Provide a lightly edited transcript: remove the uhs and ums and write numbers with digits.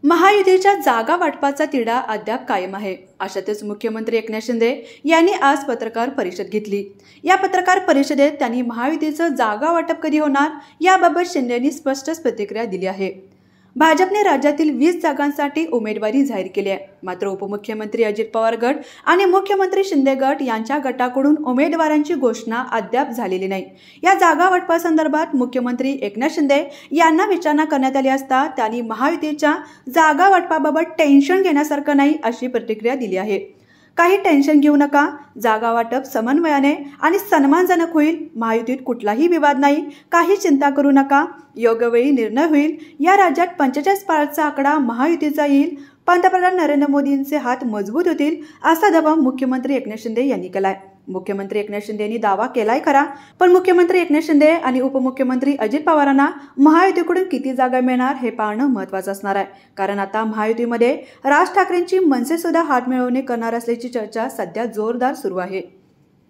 महायुतीच्या जागा वाटपाचा तिढा अद्याप कायम आहे। अशातच मुख्यमंत्री एकनाथ शिंदे यांनी आज पत्रकार परिषद घेतली। या पत्रकार परिषदेत त्यांनी महायुतीचं जागा वाटप कधी होणार याबाबत शिंदेंनी स्पष्ट प्रतिक्रिया दिली आहे। भाजपने राज्यातील 20 जागांसाठी उमेदवारी जाहीर केली आहे। मात्र उपमुख्यमंत्री अजित पवार गट आणि मुख्यमंत्री शिंदे गट यांच्या गटाकडून उमेदवारांची घोषणा अद्याप झालेली नाही। या जागा वाटपासंदर्भात मुख्यमंत्री एकनाथ शिंदे यांना विचारणा करण्यात आली असता त्यांनी महायुतीच्या जागा वाटपाबाबत टेन्शन घेण्यासारखं नाही अशी प्रतिक्रिया दिली आहे। काही टेन्शन घेऊ नका, जागा वाटप समन्वयाने आणि सन्मानजनक होईल। महायुतीत कुठलाही विवाद नाही, काही चिंता करू नका, योग्य वेळी निर्णय होईल। या राज्यात 45 पारचा आकडा महायुतीचा येईल। पंतप्रधान नरेंद्र मोदींचे हात मजबूत होतील असा दावा मुख्यमंत्री एकनाथ शिंदे यांनी केलाय। मुख्यमंत्री एकनाथ शिंदे यांनी दावा केलाय खरा, पण मुख्यमंत्री एकनाथ शिंदे आणि उपमुख्यमंत्री अजित पवारांना महायुतीकडून किती जागा मिळणार हे पाहणं महत्त्वाचं असणार आहे। कारण आता महायुतीमध्ये राज ठाकरेंची मनसे सुद्धा हात मिळवणी करणार असल्याची चर्चा सध्या जोरदार सुरू आहे।